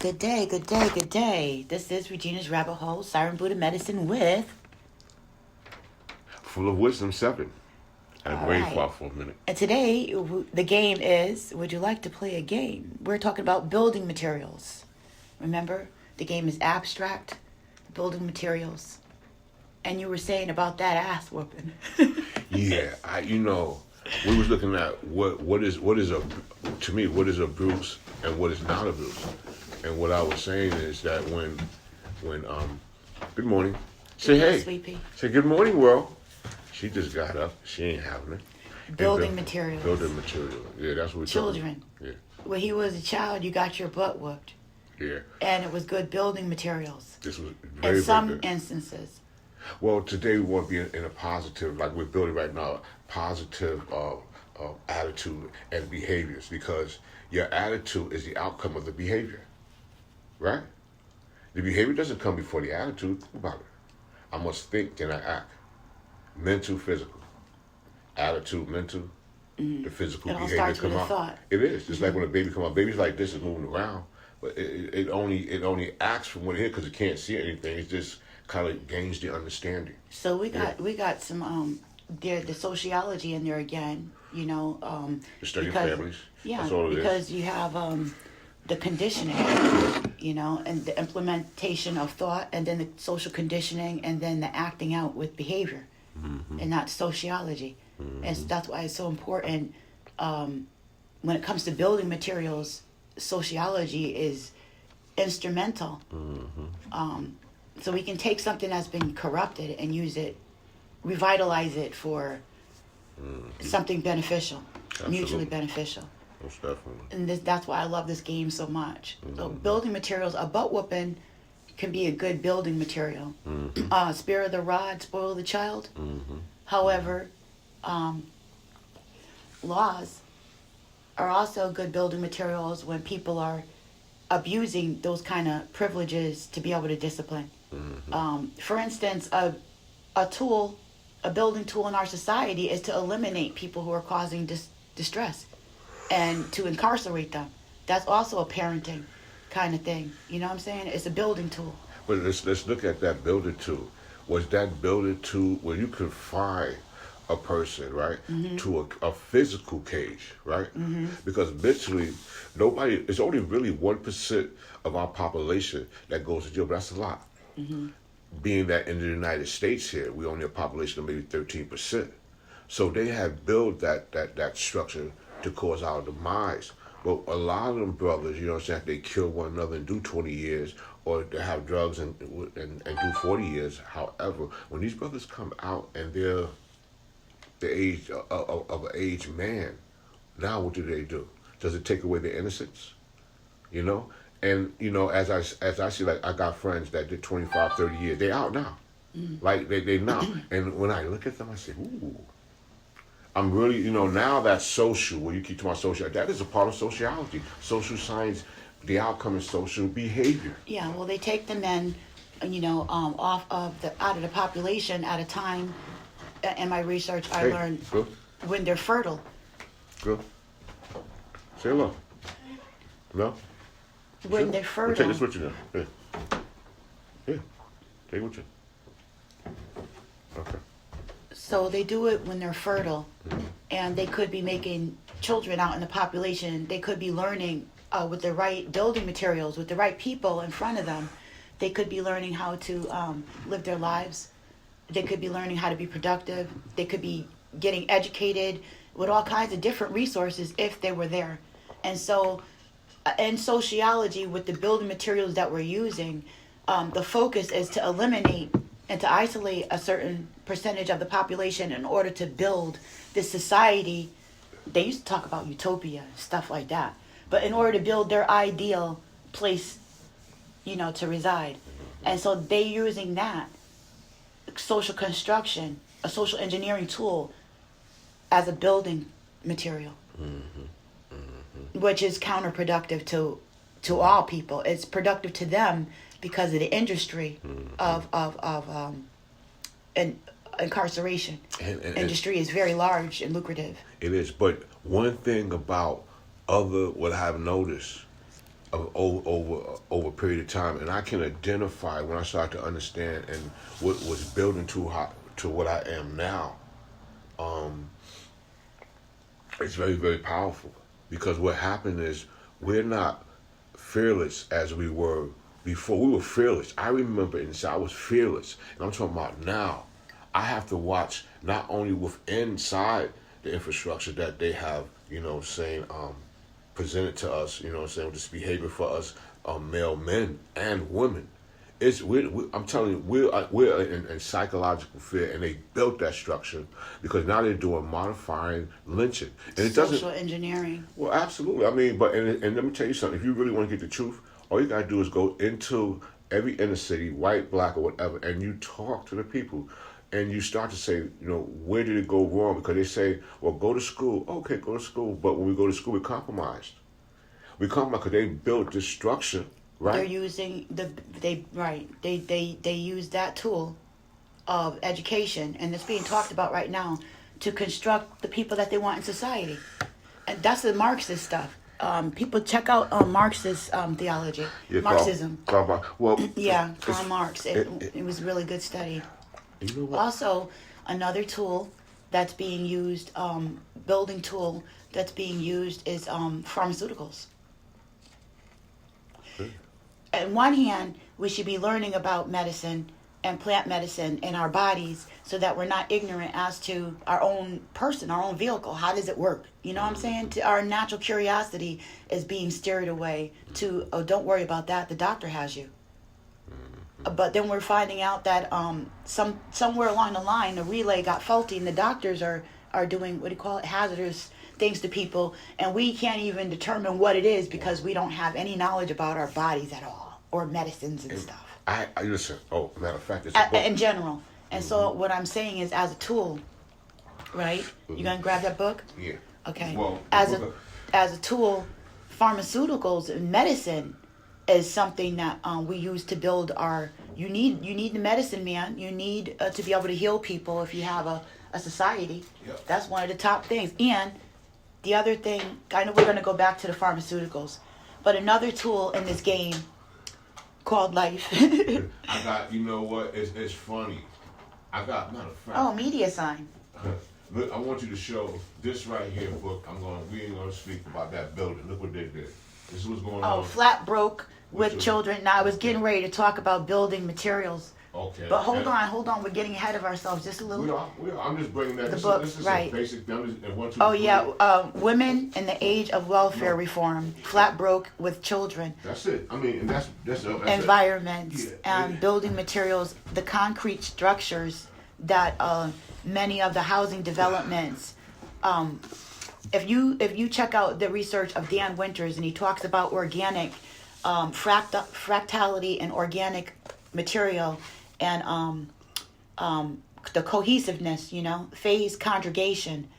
Good day, good day, good day. This is Regina's Rabbit Hole, Siren Buddha Medicine with. Full of Wisdom 7. I All brain right. fart for a minute. And today, the game is Would you like to play a game? We're talking about building materials. Remember, the game is abstract, building materials. And you were saying about that ass whooping. Yeah, we was looking at what is abuse and what is not abuse. And what I was saying is that when good morning. Say hey. Sleepy. Say good morning, world. She just got up. She ain't having it. Building materials. Building material. Yeah, that's what we're Children. talking about. Yeah. When he was a child, you got your butt whooped. Yeah. And it was good building materials. This was very, In some very good. instances. Well, today we want to be in a positive, like we're building right now, positive attitude and behaviors, because your attitude is the outcome of the behavior, right? The behavior doesn't come before the attitude. Think about it. I must think, then I act. Mental, physical. Attitude, mental. The physical It all behavior starts come with a out. thought. It is. Just like when a baby come out. Baby's like this, is moving around, but it only acts from when it hit because it can't see anything. It just kind of gains the understanding. So we got some the sociology in there again, The study of because, families. yeah, That's all it is. because you have the conditioning, and the implementation of thought, and then the social conditioning, and then the acting out with behavior, and that's sociology, and that's why it's so important. When it comes to building materials, sociology is instrumental. So we can take something that's been corrupted and use it, revitalize it for something beneficial, mutually beneficial. Most definitely. And that's why I love this game so much. So building materials, a butt whooping can be a good building material. Spare the rod, spoil the child. However, laws are also good building materials when people are abusing those kind of privileges to be able to discipline. For instance, a building tool in our society is to eliminate people who are causing distress and to incarcerate them. That's also a parenting kind of thing. You know what I'm saying? It's a building tool. But let's look at that building tool. Was that building tool where you confine a person, right, to a physical cage, right? Because mentally, it's only really 1% of our population that goes to jail, but that's a lot. Being that in the United States here, we only have a population of maybe 13%. So they have built that structure to cause our demise. But a lot of them brothers, you know what I'm saying, they kill one another and do 20 years, or they have drugs and do 40 years. However, when these brothers come out and they're the age of an aged man, now what do? Does it take away their innocence? And as I see, like, I got friends that did 25, 30 years. They out now. Like they now. And when I look at them, I say, ooh. I'm really, now that's social, when you keep talking about social, that is a part of sociology. Social science, the outcome is social behavior. Yeah, well, they take the men, out of the population at a time. In my research, I learned Go. when they're fertile. Go. Say hello. No? When Sure. they're Well, fertile. take this with you now. Here. Take it with you. Okay. So they do it when they're fertile, and they could be making children out in the population. They could be learning with the right building materials, with the right people in front of them. They could be learning how to live their lives. They could be learning how to be productive. They could be getting educated with all kinds of different resources if they were there. And so in sociology, with the building materials that we're using, the focus is to eliminate and to isolate a certain percentage of the population in order to build this society. They used to talk about utopia, stuff like that. But in order to build their ideal place, to reside. And so they using that social construction, a social engineering tool, as a building material, which is counterproductive to all people. It's productive to them because of the industry of incarceration. And Industry is very large and lucrative. It is, but one thing about what I've noticed over a period of time, and I can identify when I start to understand and what was building to what I am now. It's very, very powerful, because what happened is we're not fearless as we were before. We were fearless. I remember inside I was fearless, and I'm talking about now. I have to watch not only within inside the infrastructure that they have, saying presented to us, saying this behavior for us, male men and women. I'm telling you, we're in psychological fear, and they built that structure because now they're doing modifying lynching, and it doesn't. Social engineering. Well, absolutely. I mean, and let me tell you something. If you really want to get the truth, all you gotta do is go into every inner city, white, black, or whatever, and you talk to the people, and you start to say, where did it go wrong? Because they say, well, go to school. Okay, go to school, but when we go to school, we're compromised. We compromise because they built this structure. Right. They're using they use that tool of education, and it's being talked about right now, to construct the people that they want in society, and that's the Marxist stuff. People check out Marxist theology, Marxism. Karl Marx. Well, yeah, Karl Marx. It was a really good study. You know what? Also, another tool that's being used, building tool that's being used, is pharmaceuticals. On one hand, we should be learning about medicine and plant medicine in our bodies so that we're not ignorant as to our own person, our own vehicle. How does it work? You know what I'm saying? Our natural curiosity is being steered away to, oh, don't worry about that. The doctor has you. But then we're finding out that somewhere along the line, the relay got faulty, and the doctors are doing, hazardous things to people, and we can't even determine what it is because we don't have any knowledge about our bodies at all, or medicines and stuff. I listen. Oh, matter of fact, it's in general. And so what I'm saying is, as a tool, right? You gonna grab that book? Yeah. Okay. Well, as a tool, pharmaceuticals and medicine is something that we use to build our. You need the medicine, man. You need to be able to heal people if you have a society. Yep. That's one of the top things. And the other thing, I know we're going to go back to the pharmaceuticals, but another tool in this game called life. I got, you know what? It's funny. I got, matter of fact. Oh, media sign. Look, I want you to show this right here, book. We ain't gonna speak about that building. Look what they did. This is what's going on. Oh, flat broke with children. Now I was getting ready to talk about building materials. Okay. But hold on. We're getting ahead of ourselves just a little. We are. I'm just bringing that. The book, this is right? A basic. Oh yeah, women in the age of welfare reform, flat broke with children. That's it. I mean, and that's environments it. and building materials, the concrete structures that many of the housing developments. If you check out the research of Dan Winters, and he talks about organic fractality and organic material, and the cohesiveness, phase conjugation.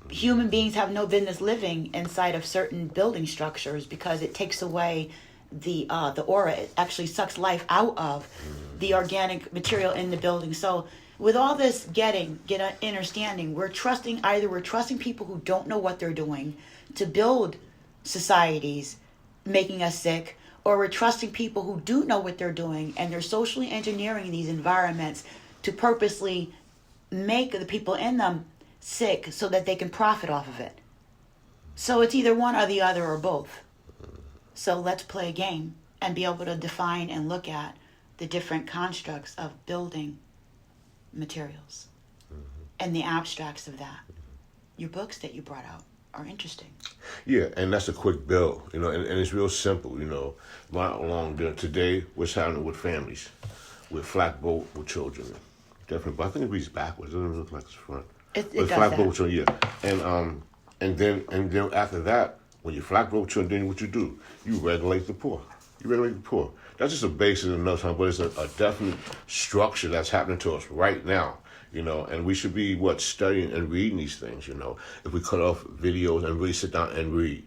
Human beings have no business living inside of certain building structures because it takes away the aura. It actually sucks life out of the organic material in the building. So with all this get understanding, we're trusting people who don't know what they're doing to build societies, making us sick, or we're trusting people who do know what they're doing, and they're socially engineering these environments to purposely make the people in them sick so that they can profit off of it. So it's either one or the other or both. So let's play a game and be able to define and look at the different constructs of building materials and the abstracts of that. Your books that you brought out are interesting. Yeah, and that's a quick bill, and it's real simple, Not long today, what's happening with families, with flat boat with children, definitely. But I think it reads backwards. It doesn't look like it's front. It does flat that. boat with children, yeah, and then after that, when you flat boat with children, then what you do? You regulate the poor. That's just a basic enough time, but it's a definite structure that's happening to us right now. And we should be studying and reading these things. If we cut off videos and really sit down and read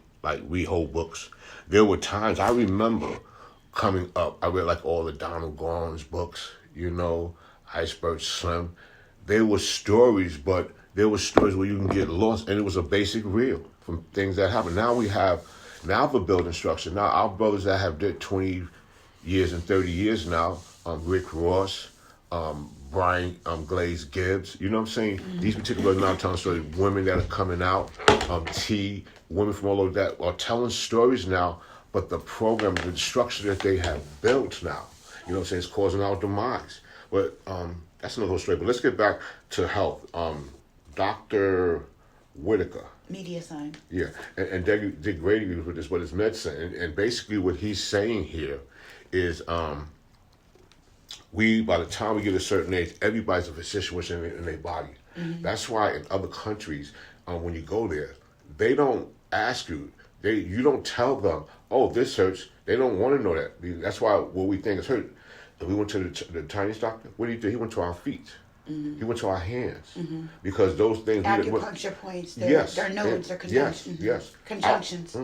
whole books. There were times I remember coming up, I read all the Donald Goins books, Iceberg Slim. They were stories, but there were stories where you can get lost, and it was a basic reel from things that happened. Now we have Now the building structure. Now our brothers that have did 20 years and 30 years now, Rick Ross, Brian Glaze Gibbs, you know what I'm saying? These particular brothers now telling stories, women that are coming out, T, women from all over that are telling stories now, but the program, the structure that they have built now, you know what I'm saying, is causing our demise. But that's another whole story. But let's get back to health. Dr. Whitaker. Media sign. Yeah, and Dick Grady with this, what is medicine. And basically what he's saying here is we, by the time we get a certain age, everybody's a physician within in their body. That's why in other countries, when you go there, they don't ask you, you don't tell them, oh, this hurts. They don't want to know that. That's why what we think is hurt. If we went to the Chinese doctor, what did he do? He went to our feet. He went to our hands. Because those things... Acupuncture points, their nodes, their conjunctions. Yes. Conjunctions.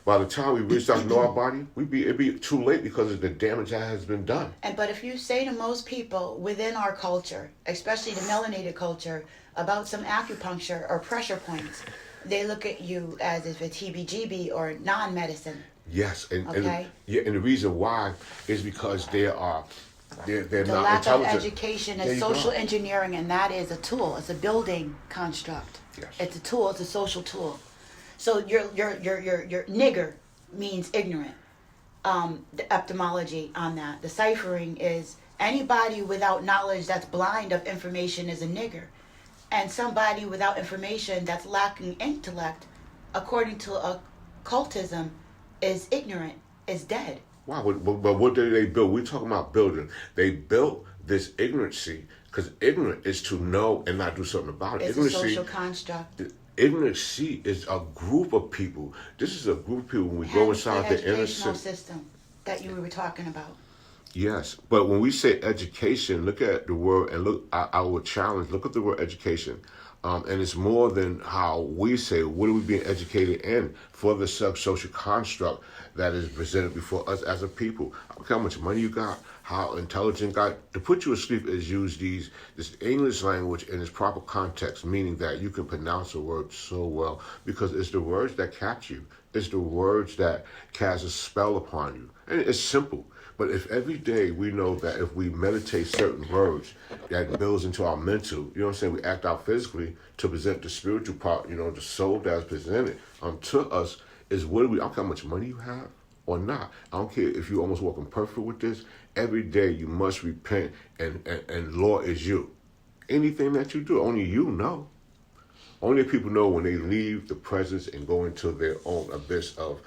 By the time we really start to know our body, it'd be too late because of the damage that has been done. But if you say to most people within our culture, especially the melanated culture, about some acupuncture or pressure points, they look at you as if it's heebie-jeebie or non-medicine. Yes, and Okay. and the reason why is because they're The not lack of intelligent. education There is you social go. engineering, and that is a tool. It's a building construct. Yes. It's a tool. It's a social tool. So your nigger means ignorant. The etymology on that, the ciphering is anybody without knowledge that's blind of information is a nigger, and somebody without information that's lacking intellect, according to occultism, is ignorant, is dead. Wow, but what did they build? We're talking about building. They built this ignorancy because ignorant is to know and not do something about it. It's a social construct. Ignorancy is a group of people. This is a group of people when we go Hence inside the the inner educational city. system that you were talking about. Yes, but when we say education, look at the word and look. I would challenge. Look at the word education, and it's more than how we say. What are we being educated in for the social construct that is presented before us as a people? Look how much money you got, how intelligent you got. To put you asleep is use this English language in its proper context, meaning that you can pronounce a word so well because it's the words that catch you. It's the words that cast a spell upon you, and it's simple. But if every day we know that if we meditate certain words, that builds into our mental, you know what I'm saying, we act out physically to present the spiritual part, you know, the soul that's presented to us is what do we, I don't care how much money you have or not. I don't care if you're almost walking perfect with this. Every day you must repent and law is you. Anything that you do, only you know. Only people know when they leave the presence and go into their own abyss of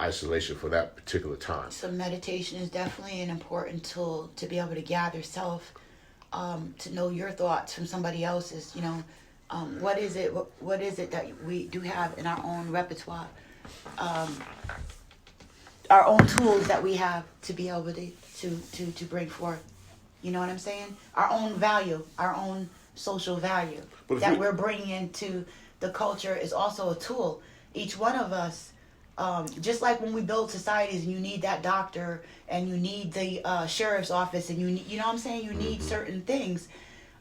isolation for that particular time. So meditation is definitely an important tool to be able to gather self, to know your thoughts from somebody else's. You know, what is it that we do have in our own repertoire, our own tools that we have to be able to bring forth. You know what I'm saying? Our own value, our own social value that we're bringing into the culture is also a tool. Each one of us. Just like when we build societies and you need that doctor and you need the sheriff's office and you know what I'm saying? You need certain things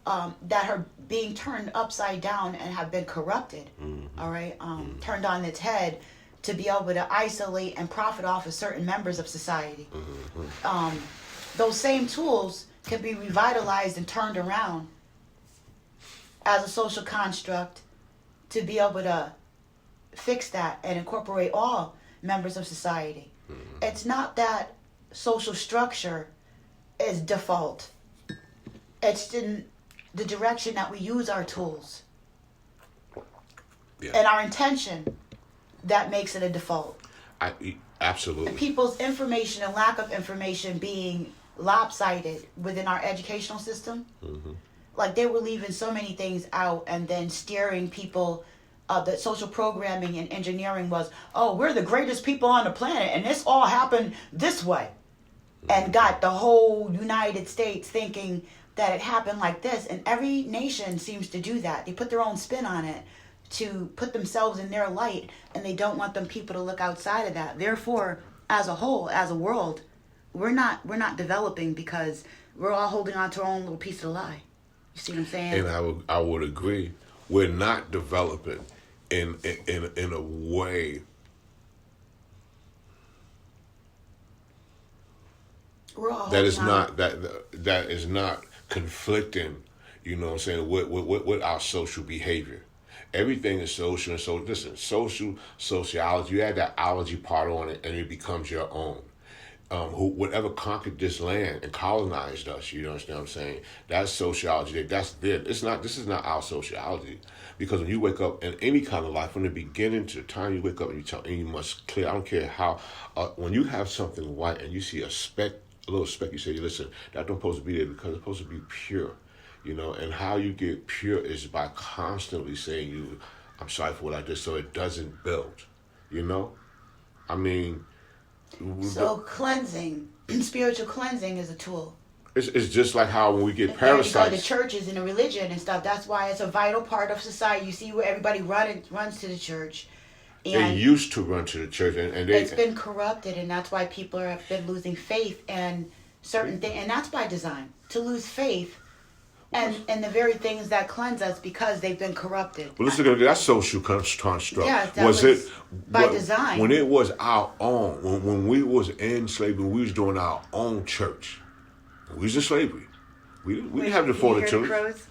that are being turned upside down and have been corrupted, all right? Turned on its head to be able to isolate and profit off of certain members of society. Those same tools can be revitalized and turned around as a social construct to be able to fix that and incorporate all members of society. It's not that social structure is default. It's in the direction that we use our tools. Yeah. And our intention that makes it a default. Absolutely. And people's information and lack of information being lopsided within our educational system. Like they were leaving so many things out and then steering people. That social programming and engineering was, oh, we're the greatest people on the planet, and this all happened this way. And got the whole United States thinking that it happened like this. And every nation seems to do that. They put their own spin on it to put themselves in their light, and they don't want them people to look outside of that. Therefore, as a whole, as a world, we're not developing because we're all holding on to our own little piece of the lie. You see what I'm saying? And I would agree. We're not developing in a way We're all that is holding on. not that is not conflicting, you know what I'm saying, with our social behavior. Everything is social, and so listen, sociology, you add that ology part on it and it becomes your own. Whatever conquered this land and colonized us, you understand what I'm saying? That's sociology. That's there. It's not. This is not our sociology, because when you wake up in any kind of life, from the beginning to the time you wake up, and you must clear. I don't care how. When you have something white and you see a little speck, you say, "Listen, that don't supposed to be there because it's supposed to be pure." And how you get pure is by constantly saying, I'm sorry for what I did, so it doesn't build. You know, I mean. So cleansing, spiritual cleansing is a tool. It's just like how when we get And parasites. you go to churches and the religion and stuff. That's why it's a vital part of society. You see where everybody runs to the church. They And used to run to the church, and it's been corrupted, and that's why people have been losing faith in certain things. And that's by design, to lose faith and the very things that cleanse us because they've been corrupted. Well, let's look at that social construct. Yeah, that was it by design. when it was our own? When we was in slavery, we was doing our own church. We was in slavery. We didn't have the You for the hear church. crows?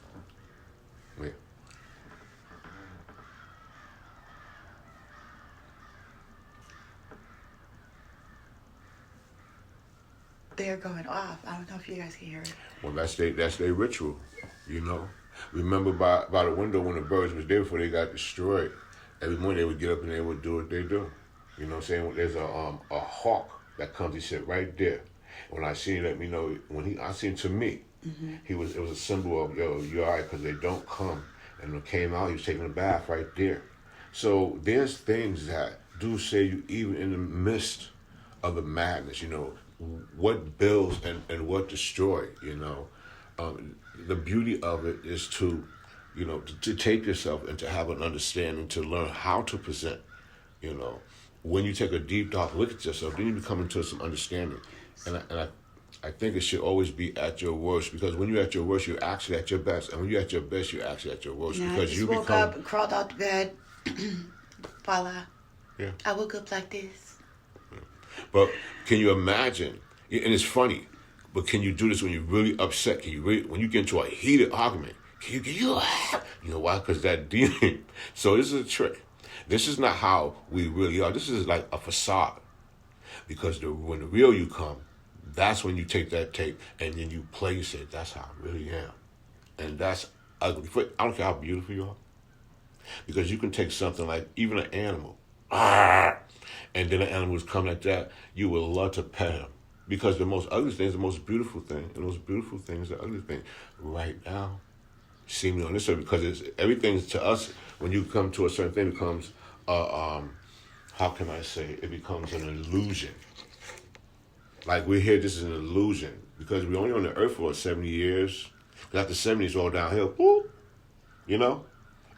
Yeah. They're going off. I don't know if you guys can hear it. Well, that's their ritual. Remember by the window when the birds was there before they got destroyed. Every morning they would get up and they would do what they do. You know what I'm saying? There's a hawk that comes. He sit right there. When I seen, let me know. I seen, to me, it was a symbol of, you all right, because they don't come. And when it came out, he was taking a bath right there. So there's things that do say you, even in the midst of the madness, what builds and what destroys, the beauty of it is to take yourself and to have an understanding, to learn how to present, when you take a deep, dark look at yourself, then you become into some understanding. And I think it should always be at your worst, because when you're at your worst, you're actually at your best. And when you're at your best, you're actually at your worst. Yeah, because I just you woke up and crawled out the bed. Voila. Yeah. I woke up like this. But can you imagine? And it's funny, but can you do this when you're really upset? When you get into a heated argument? Can you know why? Because that demon. So this is a trick. This is not how we really are. This is like a facade. Because when the real you come, that's when you take that tape and then you play. You say, "That's how I really am," and that's ugly. I don't care how beautiful you are, because you can take something like even an animal, and then an animal come like that. You would love to pet him, because the most ugly thing is the most beautiful thing, and the most beautiful thing is the ugly thing. Right now, seemingly on this earth, because everything to us, when you come to a certain thing, becomes how can I say? It becomes an illusion. Like we're here, this is an illusion, because we're only on the earth for 70 years. After 70, it's all downhill. Whoop,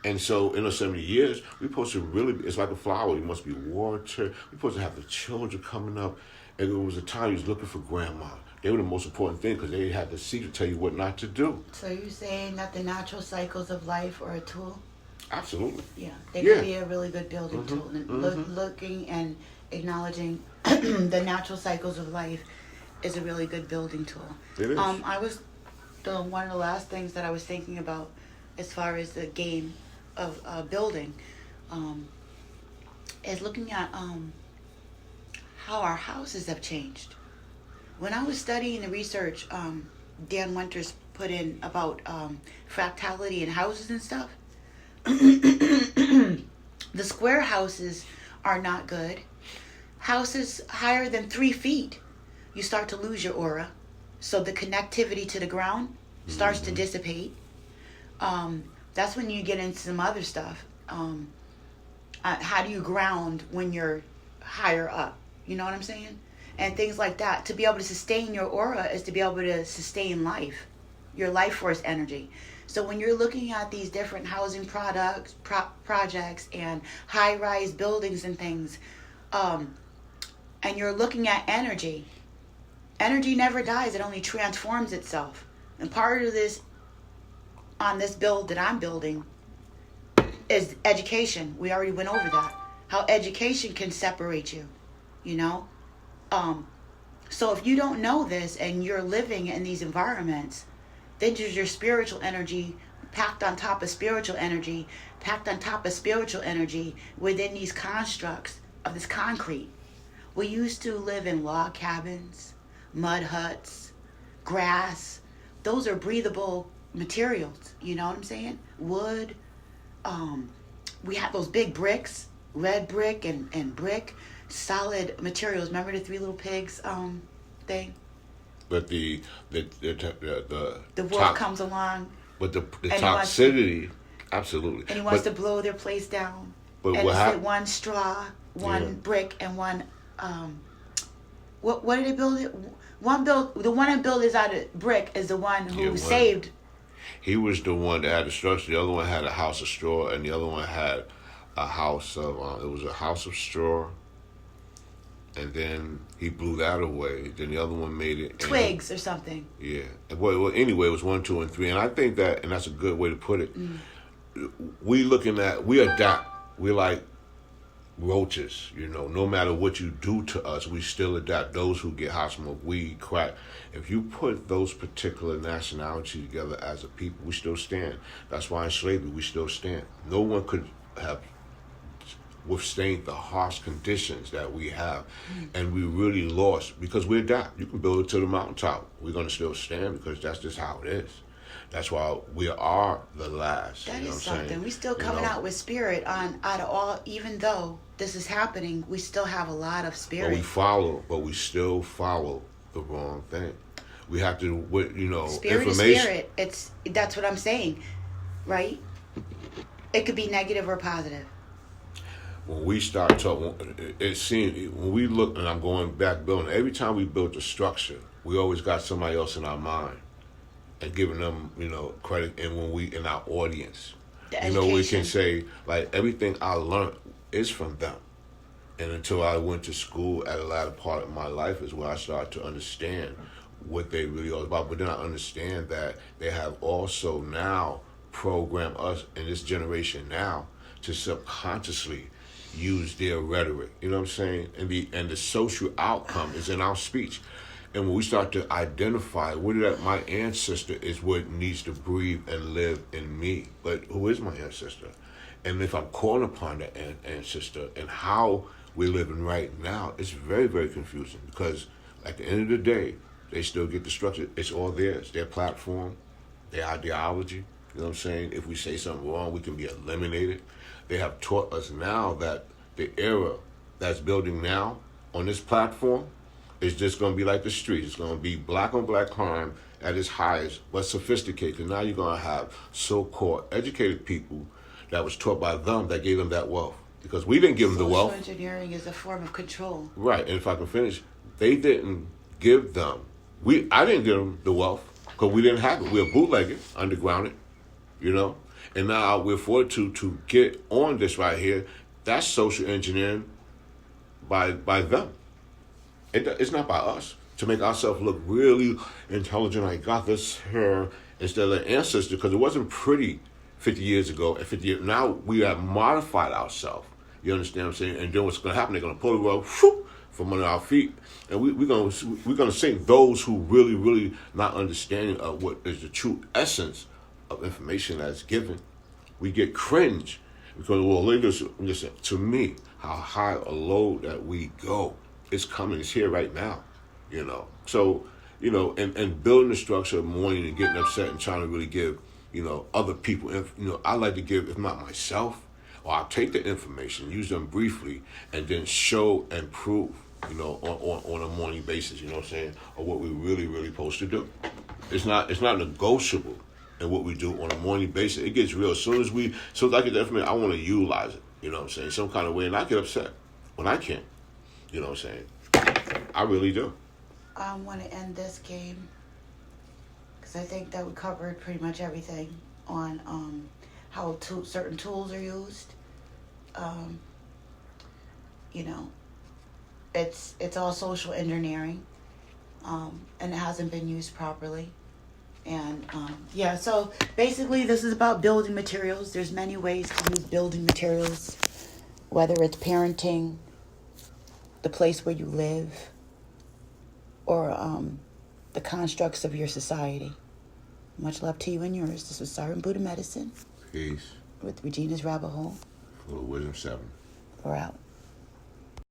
And so in those 70 years, we're supposed to really, it's like a flower. You must be watered. We're supposed to have the children coming up. And there was a time you was looking for grandma. They were the most important thing, because they had the secret to tell you what not to do. So you're saying that the natural cycles of life are a tool? Absolutely. Yeah, they can be a really good building tool. And looking and acknowledging the natural cycles of life is a really good building tool. It is. I was one of the last things that I was thinking about, as far as the game of building, is looking at how our houses have changed. When I was studying the research Dan Winters put in about fractality in houses and stuff, the square houses are not good. Houses higher than 3 feet, you start to lose your aura. So the connectivity to the ground starts to dissipate. That's when you get into some other stuff. How do you ground when you're higher up? You know what I'm saying? And things like that. To be able to sustain your aura is to be able to sustain life, your life force energy. So when you're looking at these different housing projects and high-rise buildings and things, and you're looking at energy never dies. It only transforms itself. And part of this, on this build that I'm building, is education. We already went over that. How education can separate you, So if you don't know this and you're living in these environments, then there's your spiritual energy packed on top of spiritual energy, packed on top of spiritual energy within these constructs of this concrete. We used to live in log cabins, mud huts, grass. Those are breathable materials. You know what I'm saying? Wood. We had those big bricks, red brick and brick, solid materials. Remember the Three Little Pigs thing? But the wolf comes along. But the toxicity, absolutely. And he wants to blow their place down. But and what it's happened? one straw, one brick, and one. What did they build it? The one that built is out of brick is the one who saved. He was the one that had the structure. The other one had a house of straw, and the other one had a house of. It was a house of straw. And then he blew that away. Then the other one made it twigs or something. Yeah. Well, anyway, it was 1, 2, and 3, and I think that, and that's a good way to put it. We adapt. We're like roaches, you know. No matter what you do to us, we still adapt. Those who get hot smoke, weed, crack. If you put those particular nationalities together as a people, we still stand. That's why in slavery we still stand. No one could have withstand the harsh conditions that we have, and we really lost because we adapt. You can build it to the mountaintop. We're going to still stand because that's just how it is. That's why we are the last. That is something. We still coming out with spirit out of all. Even though this is happening, we still have a lot of spirit. But we still follow the wrong thing. We have to, Spirit information. is spirit. That's what I'm saying, right? It could be negative or positive. When we start talking, it seems, when we look, and I'm going back building, every time we built a structure, we always got somebody else in our mind and giving them, credit. And when we, in our audience, we can say, like, everything I learned is from them. And until I went to school at a latter part of my life is where I started to understand what they really are about. But then I understand that they have also now programmed us in this generation now to subconsciously use their rhetoric, you know what I'm saying? And the social outcome is in our speech. And when we start to identify my ancestor is what needs to breathe and live in me. But who is my ancestor? And if I'm calling upon that ancestor and how we're living right now, it's very, very confusing because at the end of the day, they still get the structure. It's all theirs, their platform, their ideology. You know what I'm saying? If we say something wrong, we can be eliminated. They have taught us now that the era that's building now on this platform is just going to be like the streets. It's going to be black on black crime at its highest, but sophisticated. Now you're going to have so-called educated people that was taught by them that gave them that wealth. Because we didn't give them the wealth. Social engineering is a form of control. Right, and if I can finish, they didn't give them. I didn't give them the wealth because we didn't have it. We were bootlegging, undergrounded, And now we're forced to get on this right here. That's social engineering by them. It's not by us to make ourselves look really intelligent. I got this here instead of the ancestor because it wasn't pretty 50 years ago. And 50 years now we have modified ourselves. You understand what I'm saying? And then what's going to happen? They're going to pull the rug from under our feet, and we're going to sink those who really not understanding of what is the true essence of information that's given. We get cringe because, listen to me, how high or low that we go. It's coming. It's here right now, So, and building the structure of mourning and getting upset and trying to really give, other people, I like to give, if not myself, or I'll take the information, use them briefly, and then show and prove, on a morning basis, you know what I'm saying, or what we really supposed to do. It's not negotiable in what we do on a morning basis. It gets real. As soon as I get the information, I want to utilize it, you know what I'm saying, some kind of way, and I get upset when I can't, you know what I'm saying. I really do. I want to end this game because I think that we covered pretty much everything on how certain tools are used. It's all social engineering, and it hasn't been used properly. And so basically this is about building materials. There's many ways to use building materials, whether it's parenting, the place where you live, or the constructs of your society. Much love to you and yours. This was Siren Buddha Medicine Peace. with Regina's Rabbit Hole. For Wisdom 7. We're out.